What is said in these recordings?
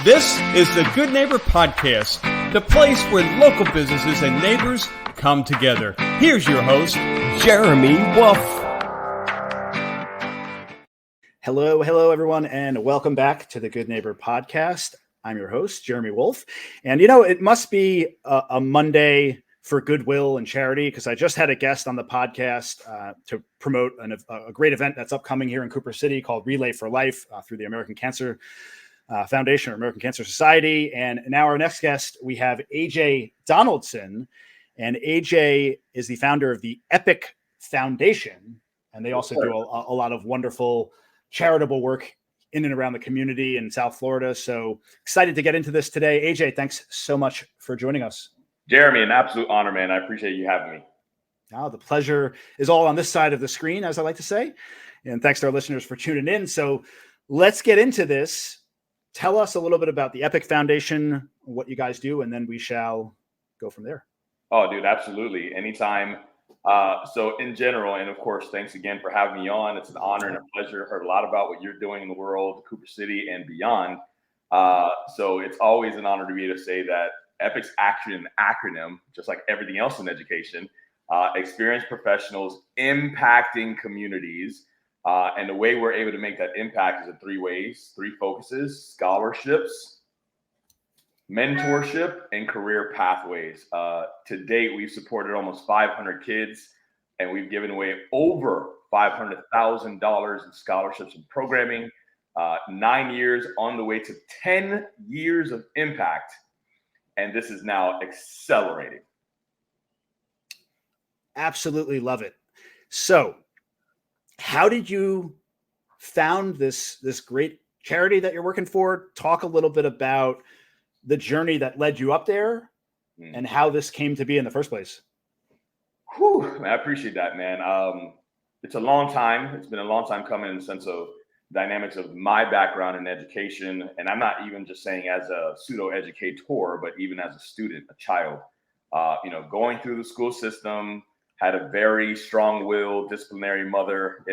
This is the Good Neighbor Podcast, the place where local businesses and neighbors come together. Here's your host, Jeremy Wolf. Hello, everyone, and welcome back to the Good Neighbor Podcast. I'm your host, Jeremy Wolf. And it must be a Monday for goodwill and charity, because I just had a guest on the podcast to promote a great event that's upcoming here in Cooper City called Relay for Life through the American Cancer Foundation or American Cancer Society. And now our next guest, we have AJ Donaldson. And AJ is the founder of the Epic Foundation. And they also do a lot of wonderful charitable work in and around the community in South Florida. So excited to get into this today. AJ, thanks so much for joining us. Jeremy, an absolute honor, man. I appreciate you having me. The pleasure is all on this side of the screen, as I like to say. And thanks to our listeners for tuning in. So let's get into this. Tell us a little bit about the Epic Foundation, what you guys do, and then we shall go from there. Oh, dude, absolutely. Anytime. So in general, and of course, thanks again for having me on. It's an honor and a pleasure. Heard a lot about what you're doing in the world, Cooper City and beyond. So it's always an honor to be able to say that Epic's actually an acronym, just like everything else in education, experienced professionals impacting communities. And the way we're able to make that impact is in three ways, three focuses: scholarships, mentorship, and career pathways. To date, we've supported almost 500 kids, and we've given away over $500,000 in scholarships and programming, 9 years on the way to 10 years of impact. And this is now accelerating. Absolutely love it. So how did you found this great charity that you're working for? Talk a little bit about the journey that led you up there and how this came to be in the first place. I appreciate that, man. It's a long time. It's been a long time coming in the sense of dynamics of my background in education. And I'm not even just saying as a pseudo educator, but even as a student, a child, going through the school system, had a very strong-willed, disciplinary mother,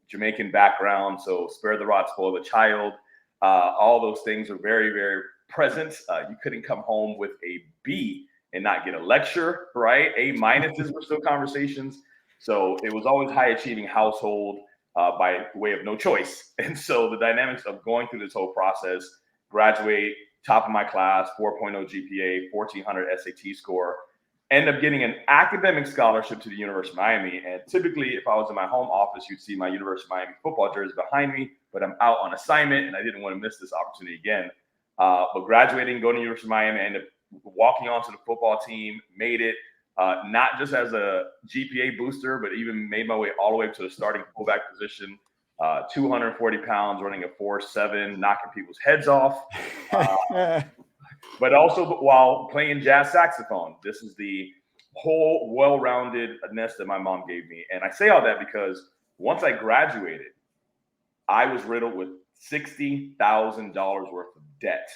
Jamaican background. So spare the rod, spoil the child. All those things are very, very present. You couldn't come home with a B and not get a lecture, right? A minuses were still conversations. So it was always high-achieving household by way of no choice. And so the dynamics of going through this whole process, graduate, top of my class, 4.0 GPA, 1400 SAT score, end up getting an academic scholarship to the University of Miami. And typically, if I was in my home office, you'd see my University of Miami football jersey behind me, but I'm out on assignment and I didn't want to miss this opportunity again. But graduating, going to University of Miami, ended up walking onto the football team, made it, not just as a GPA booster, but even made my way all the way to the starting fullback position, 240 pounds, running a 4.7, knocking people's heads off. But also while playing jazz saxophone. This is the whole well-roundedness that my mom gave me. And I say all that because once I graduated, I was riddled with $60,000 worth of debt.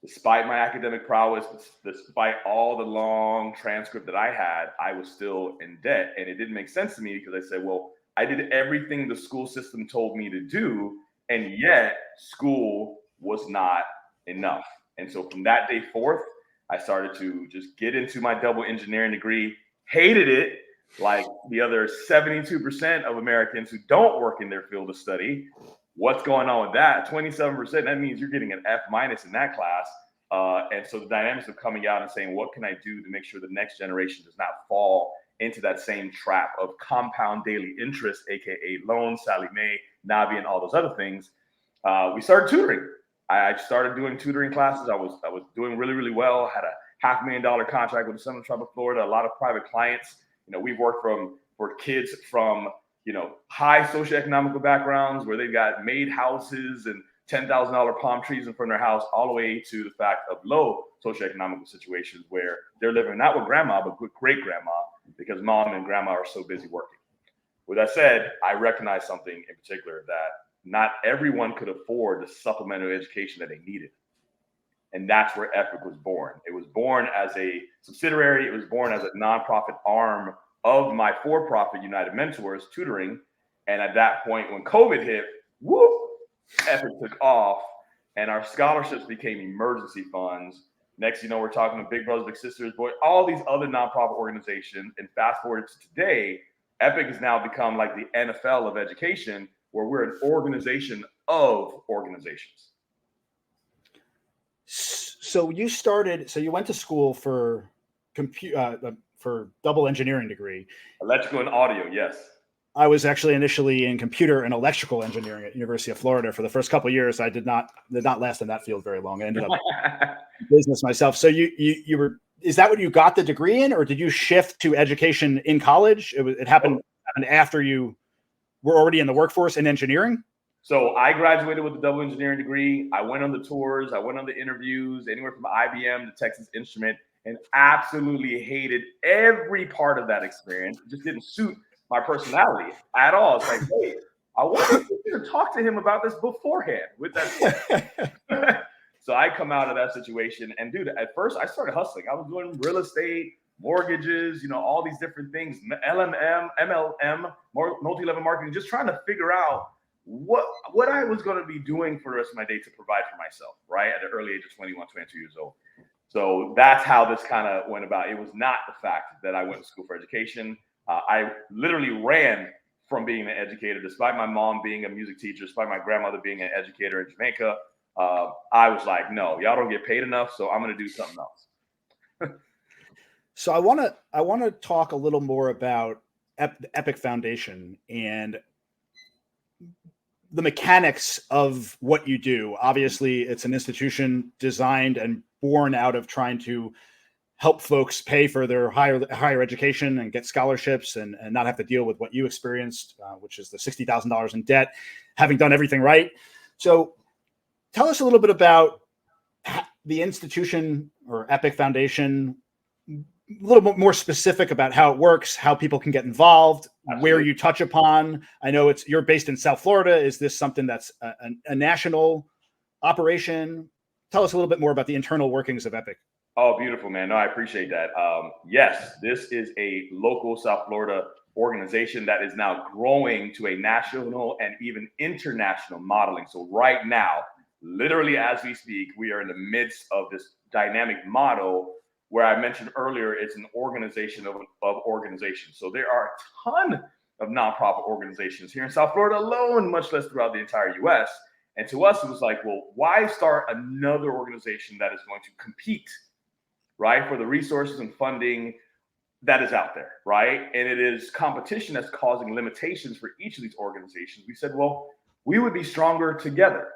Despite my academic prowess, despite all the long transcript that I had, I was still in debt. And it didn't make sense to me because I said, well, I did everything the school system told me to do, and yet school was not enough. And so from that day forth, I started to just get into my double engineering degree, hated it like the other 72% of Americans who don't work in their field of study. What's going on with that? 27%, that means you're getting an F- in that class. And so the dynamics of coming out and saying, what can I do to make sure the next generation does not fall into that same trap of compound daily interest, AKA loans, Sally Mae, Navi, and all those other things. We started tutoring. I started doing tutoring classes. I was doing really, really well. Had a $500,000 contract with the Central Tribe of Florida, a lot of private clients. We've worked for kids from, high socioeconomic backgrounds where they've got made houses and $10,000 palm trees in front of their house, all the way to the fact of low socioeconomic situations where they're living not with grandma, but with great grandma, because mom and grandma are so busy working. With that said, I recognize something in particular that not everyone could afford the supplemental education that they needed. And that's where Epic was born. It was born as a subsidiary. It was born as a nonprofit arm of my for-profit United Mentors tutoring. And at that point, when COVID hit, Epic took off. and our scholarships became emergency funds. Next, we're talking to Big Brothers Big Sisters, boy, all these other nonprofit organizations. And fast forward to today, Epic has now become like the NFL of education, where we're an organization of organizations. So you went to school for double engineering degree. Electrical and audio, yes. I was actually initially in computer and electrical engineering at University of Florida for the first couple of years. I did not last in that field very long. I ended up in business myself. So you were, is that what you got the degree in, or did you shift to education in college? It happened after you were already in the workforce in engineering? So I graduated with a double engineering degree. I went on the tours. I went on the interviews, anywhere from IBM to Texas Instrument, and absolutely hated every part of that experience. It just didn't suit my personality at all. It's like, hey, I wanted to talk to him about this beforehand with that. So I come out of that situation, and dude, at first I started hustling. I was doing real estate, mortgages, all these different things, LMM, MLM, multi-level marketing, just trying to figure out what I was going to be doing for the rest of my day to provide for myself, right? At the early age of 21, 22 years old. So that's how this kind of went about. It was not the fact that I went to school for education. I literally ran from being an educator, despite my mom being a music teacher, despite my grandmother being an educator in Jamaica. I was like, no, y'all don't get paid enough, so I'm going to do something else. So I want to talk a little more about Epic Foundation and the mechanics of what you do. Obviously, it's an institution designed and born out of trying to help folks pay for their higher education and get scholarships and not have to deal with what you experienced, which is the $60,000 in debt, having done everything right. So tell us a little bit about the institution or Epic Foundation, a little bit more specific about how it works, how people can get involved, where you touch upon. I know you're based in South Florida. Is this something that's a national operation? Tell us a little bit more about the internal workings of Epic. Oh, beautiful, man. No, I appreciate that. Yes, this is a local South Florida organization that is now growing to a national and even international modeling. So right now, literally as we speak, we are in the midst of this dynamic model where I mentioned earlier, it's an organization of organizations. So there are a ton of nonprofit organizations here in South Florida alone, much less throughout the entire US. And to us, it was like, well, why start another organization that is going to compete, right, for the resources and funding that is out there, right? And it is competition that's causing limitations for each of these organizations. We said, well, we would be stronger together.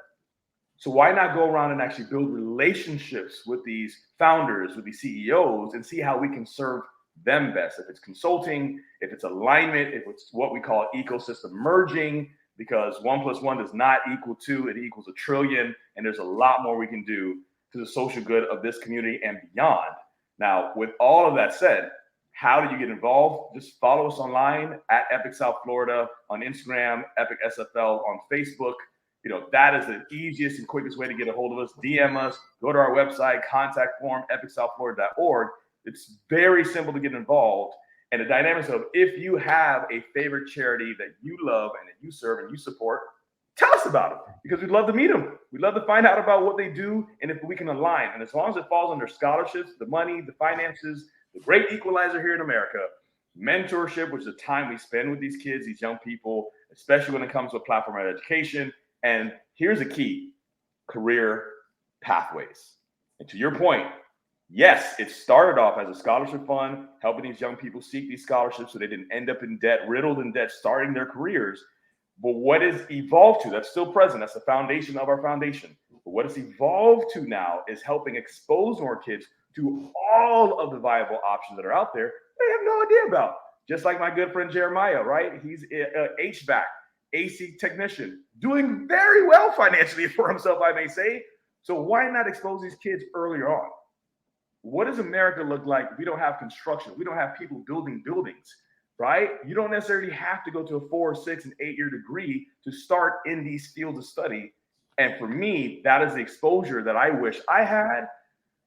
So why not go around and actually build relationships with these founders, with these CEOs, and see how we can serve them best? If it's consulting, if it's alignment, if it's what we call ecosystem merging, because 1 + 1 does not equal 2, it equals 1 trillion. And there's a lot more we can do to the social good of this community and beyond. Now, with all of that said, how do you get involved? Just follow us online at Epic South Florida on Instagram, Epic SFL on Facebook. That is the easiest and quickest way to get a hold of us. DM us, go to our website, contact form, epicsouthflorida.org. It's very simple to get involved. And the dynamics of, if you have a favorite charity that you love and that you serve and you support, tell us about it, because we'd love to meet them. We'd love to find out about what they do and if we can align. And as long as it falls under scholarships, the money, the finances, the great equalizer here in America, mentorship, which is the time we spend with these kids, these young people, especially when it comes to a platform of education. And here's the key: career pathways. And to your point, yes, it started off as a scholarship fund, helping these young people seek these scholarships so they didn't end up in debt, riddled in debt, starting their careers. But what it's evolved to, that's still present, that's the foundation of our foundation. But what it's evolved to now is helping expose more kids to all of the viable options that are out there they have no idea about. Just like my good friend Jeremiah, right? He's a HVAC, AC technician, doing very well financially for himself, I may say. So why not expose these kids earlier on? What does America look like if we don't have construction? We don't have people building buildings, right? You don't necessarily have to go to a 4, 6, and 8-year degree to start in these fields of study. And for me, that is the exposure that I wish I had.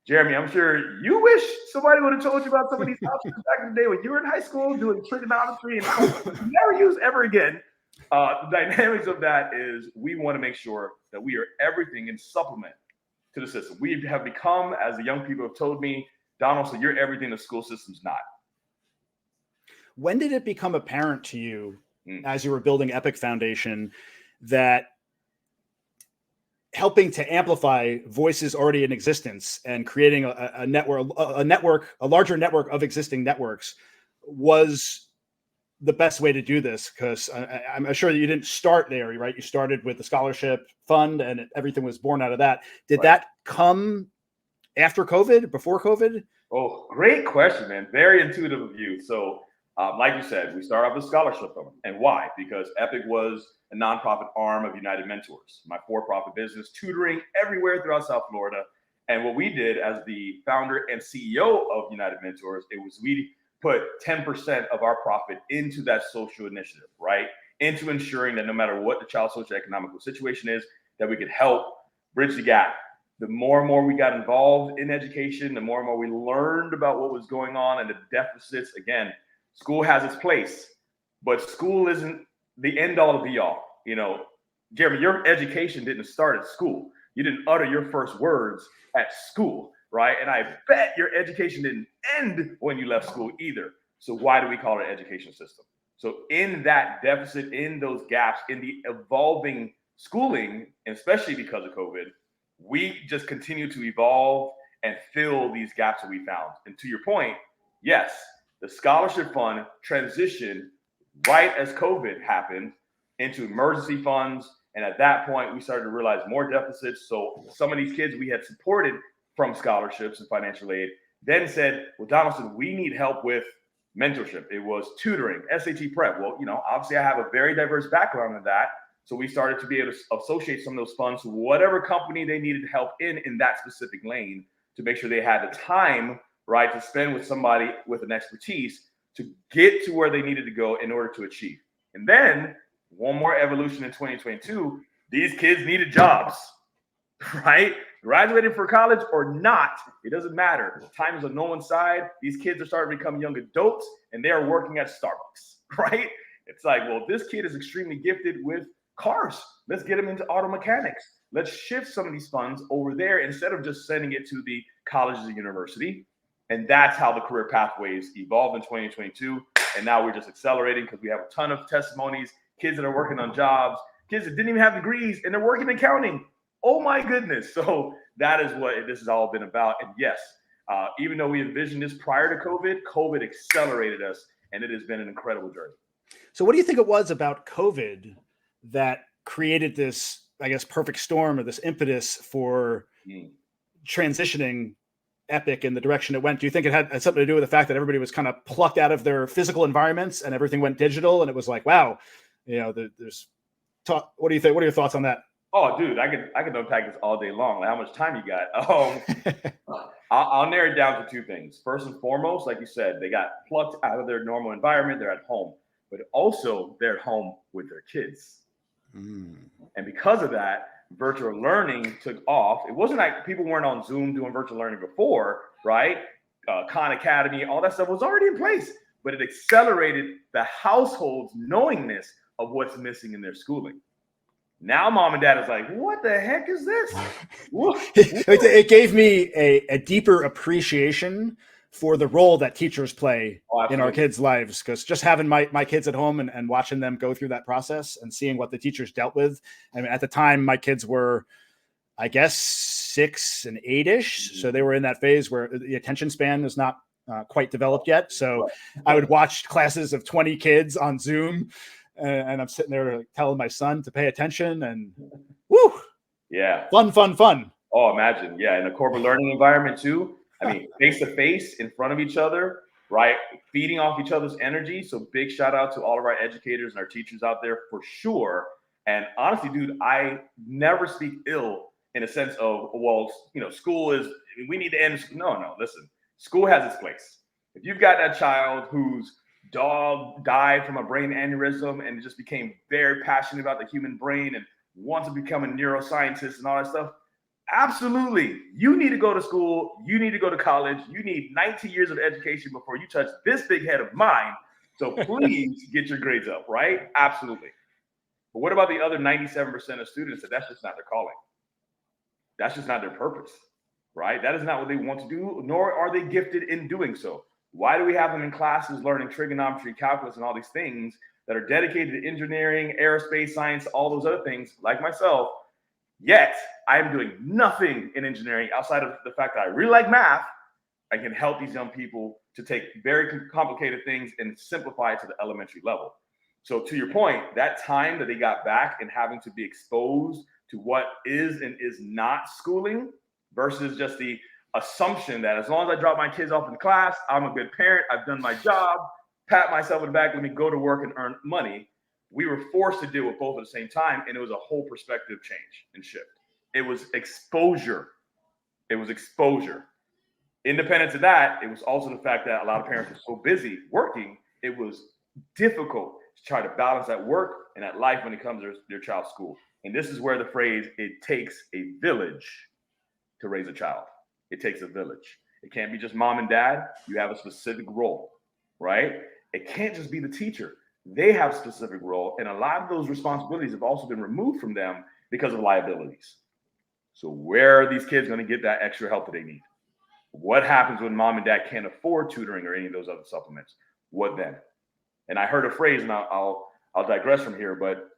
Jeremy, I'm sure you wish somebody would have told you about some of these options back in the day when you were in high school doing trigonometry and never use ever again. The dynamics of that is we want to make sure that we are everything in supplement to the system. We have become, as the young people have told me, Donaldson, you're everything the school system's not. When did it become apparent to you as you were building Epic Foundation that helping to amplify voices already in existence and creating a larger network of existing networks was the best way to do this? Because I'm sure that you didn't start there, right? You started with the scholarship fund and everything was born out of that. Did that come after COVID, before COVID? Oh, great question, man. Very intuitive of you. So like you said, we started off with scholarship fund. And why? Because Epic was a nonprofit arm of United Mentors, my for-profit business, tutoring everywhere throughout South Florida. And what we did as the founder and CEO of United Mentors, it was we put 10% of our profit into that social initiative, right? Into ensuring that no matter what the child's socioeconomic situation is, that we could help bridge the gap. The more and more we got involved in education, the more and more we learned about what was going on and the deficits. Again, school has its place, but school isn't the end all to be all. You know, Jeremy, your education didn't start at school. You didn't utter your first words at school, right? And I bet your education didn't end when you left school either. So why do we call it an education system? So in that deficit, in those gaps, in the evolving schooling, and especially because of COVID, we just continue to evolve and fill these gaps that we found. And to your point, yes, the scholarship fund transitioned right as COVID happened into emergency funds. And at that point, we started to realize more deficits. So some of these kids we had supported from scholarships and financial aid then said, well, Donaldson, we need help with mentorship. It was tutoring, SAT prep. Well, you know, obviously I have a very diverse background in that. So we started to be able to associate some of those funds to whatever company they needed help in that specific lane to make sure they had the time, right, to spend with somebody with an expertise to get to where they needed to go in order to achieve. And then one more evolution in 2022, these kids needed jobs, right? Graduated for college or not, it doesn't matter. Time is on no one's side. These kids are starting to become young adults and they are working at Starbucks, right? It's like, well, this kid is extremely gifted with cars. Let's get him into auto mechanics. Let's shift some of these funds over there instead of just sending it to the colleges and university. And that's how the career pathways evolved in 2022. And now we're just accelerating because we have a ton of testimonies, kids that are working on jobs, kids that didn't even have degrees and they're working in accounting. Oh my goodness. So that is what this has all been about. And yes, even though we envisioned this prior to COVID, COVID accelerated us and it has been an incredible journey. So what do you think it was about COVID that created this, I guess, perfect storm or this impetus for transitioning Epic in the direction it went? Do you think it had something to do with the fact that everybody was kind of plucked out of their physical environments and everything went digital and it was like, wow, you know, there's what do you think? What are your thoughts on that? Oh, dude, I could unpack this all day long. Like, how much time you got? I'll narrow it down to two things. First and foremost, like you said, they got plucked out of their normal environment. They're at home, but also they're at home with their kids. And because of that, virtual learning took off. It wasn't like people weren't on Zoom doing virtual learning before, right? Khan Academy, all that stuff was already in place, but it accelerated the household's knowingness of what's missing in their schooling. Now mom and dad is like, what the heck is this? It gave me a deeper appreciation for the role that teachers play in our kids' lives. Because just having my kids at home and watching them go through that process and seeing what the teachers dealt with. I mean, at the time, my kids were, I guess, 6 and 8-ish. So they were in that phase where the attention span is not quite developed yet. So I would watch classes of 20 kids on Zoom. And I'm sitting there telling my son to pay attention and woo. Yeah. Fun. Oh, imagine. Yeah. In a corporate learning environment too. I mean, face to face in front of each other, right? Feeding off each other's energy. So big shout out to all of our educators and our teachers out there for sure. And honestly, dude, I never speak ill in a sense of, well, you know, school is, we need to end. No, listen, school has its place. If you've got that child whose dog died from a brain aneurysm and just became very passionate about the human brain and wants to become a neuroscientist and all that stuff, absolutely. You need to go to school. You need to go to college. You need 19 years of education before you touch this big head of mine. So please get your grades up, right? Absolutely. But what about the other 97% of students that's just not their calling? That's just not their purpose, right? That is not what they want to do, nor are they gifted in doing so. Why do we have them in classes learning trigonometry, calculus, and all these things that are dedicated to engineering, aerospace, science, all those other things, like myself? Yet I am doing nothing in engineering outside of the fact that I really like math. I can help these young people to take very complicated things and simplify it to the elementary level. So to your point, that time that they got back and having to be exposed to what is and is not schooling versus just the assumption that as long as I drop my kids off in class, I'm a good parent, I've done my job, pat myself in the back, let me go to work and earn money. We were forced to deal with both at the same time, and it was a whole perspective change and shift. It was exposure. It was exposure. Independent of that, it was also the fact that a lot of parents were so busy working, it was difficult to try to balance that work and that life when it comes to their child's school. And this is where the phrase, it takes a village to raise a child. It takes a village. It can't be just mom and dad. You have a specific role, right? It can't just be the teacher. They have a specific role, and a lot of those responsibilities have also been removed from them because of liabilities. So where are these kids going to get that extra help that they need? What happens when mom and dad can't afford tutoring or any of those other supplements? What then? And I heard a phrase, and I'll digress from here, but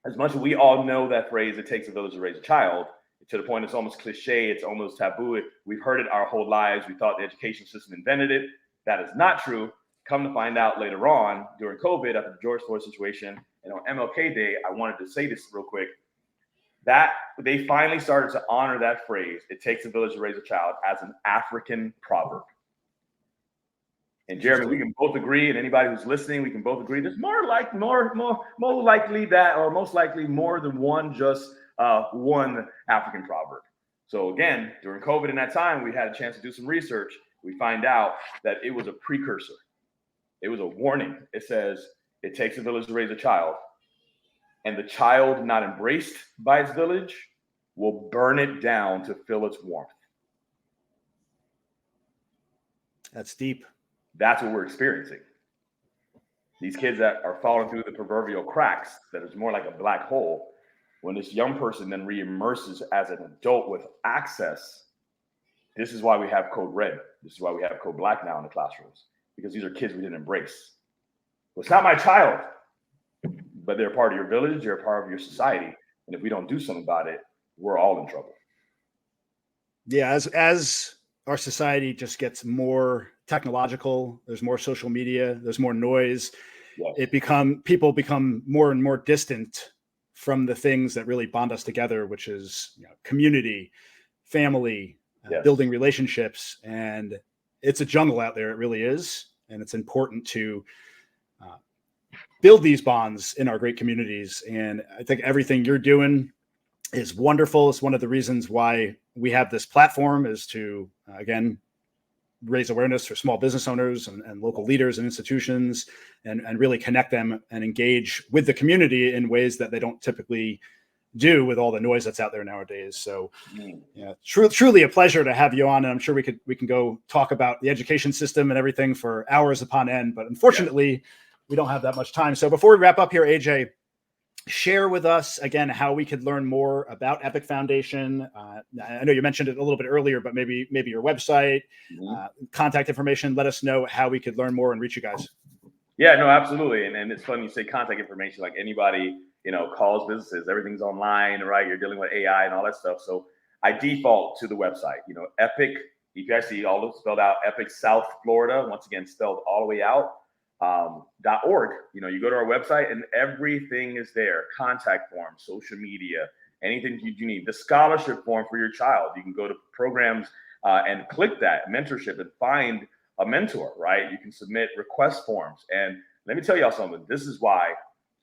as much as we all know that phrase, it takes a village to raise a child, to the point it's almost cliche, it's almost taboo. We've heard it our whole lives. We thought the education system invented it. That is not true. Come to find out later on, during COVID, after the George Floyd situation, and on MLK Day, I wanted to say this real quick, that they finally started to honor that phrase, it takes a village to raise a child, as an African proverb. And Jeremy, we can both agree, and anybody who's listening, we can both agree, there's more likely that, or most likely more than one African proverb. So again, during COVID in that time, we had a chance to do some research. We find out that it was a precursor. It was a warning. It says, it takes a village to raise a child, and the child not embraced by its village will burn it down to feel its warmth. That's deep. That's what we're experiencing. These kids that are falling through the proverbial cracks, that is more like a black hole, when this young person then re-immerses as an adult with access. This is why we have code red. This is why we have code black now in the classrooms, because these are kids we didn't embrace. Well, it's not my child, but they're part of your village, they're a part of your society. And if we don't do something about it, we're all in trouble. Yeah, as our society just gets more technological, there's more social media, there's more noise. Yes. People become more and more distant from the things that really bond us together, which is community, family, yes, building relationships. And it's a jungle out there. It really is. And it's important to build these bonds in our great communities. And I think everything you're doing is wonderful. It's one of the reasons why we have this platform, is to, again, raise awareness for small business owners and local leaders and institutions, and really connect them and engage with the community in ways that they don't typically do with all the noise that's out there nowadays. So yeah, truly a pleasure to have you on. And I'm sure we can go talk about the education system and everything for hours upon end, but unfortunately we don't have that much time. So before we wrap up here, AJ, share with us again how we could learn more about Epic Foundation. I know you mentioned it a little bit earlier, but maybe your website, contact information. Let us know how we could learn more and reach you guys. Yeah, no, absolutely. And it's funny you say contact information. Like anybody, calls businesses, everything's online, right? You're dealing with AI and all that stuff. So I default to the website. Epic, you guys see all those spelled out. Epic South Florida, once again spelled all the way out. .org. You go to our website and everything is there. Contact form, social media, anything you need. The scholarship form for your child. You can go to programs and click that mentorship and find a mentor, right? You can submit request forms. And let me tell y'all something. This is why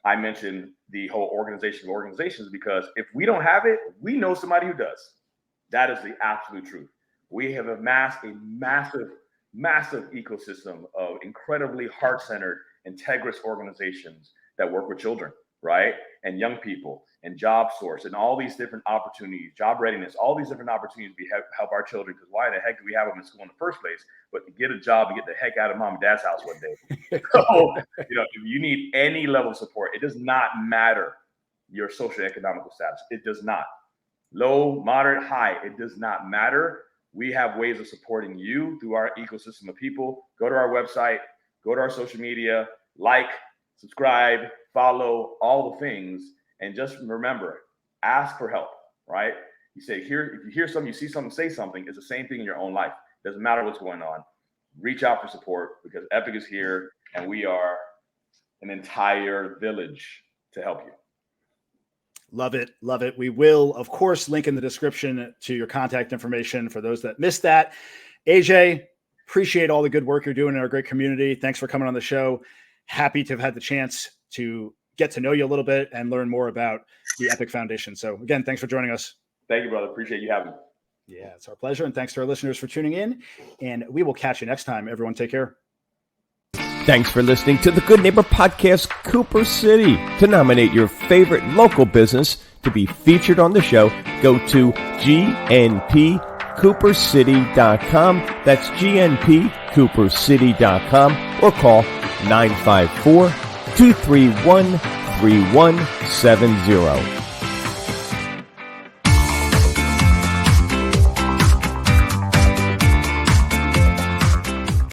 I mentioned the whole organization of organizations, because if we don't have it, we know somebody who does. That is the absolute truth. We have amassed a massive ecosystem of incredibly heart-centered, integrous organizations that work with children, right? And young people, and job source, and all these different opportunities, job readiness, all these different opportunities we help our children. Because why the heck do we have them in school in the first place? But to get a job, to get the heck out of mom and dad's house one day. So, if you need any level of support, it does not matter your socioeconomic status. It does not. Low, moderate, high, it does not matter. We have ways of supporting you through our ecosystem of people. Go to our website, go to our social media, like, subscribe, follow, all the things. And just remember, ask for help, right? You say, if you hear something, you see something, say something. It's the same thing in your own life. Doesn't matter what's going on. Reach out for support because Epic is here and we are an entire village to help you. Love it. Love it. We will, of course, link in the description to your contact information for those that missed that. AJ, appreciate all the good work you're doing in our great community. Thanks for coming on the show. Happy to have had the chance to get to know you a little bit and learn more about the Epic Foundation. So again, thanks for joining us. Thank you, brother. Appreciate you having me. Yeah, it's our pleasure. And thanks to our listeners for tuning in. And we will catch you next time. Everyone, take care. Thanks for listening to the Good Neighbor Podcast, Cooper City. To nominate your favorite local business to be featured on the show, go to gnpcoopercity.com. That's gnpcoopercity.com or call 954-231-3170.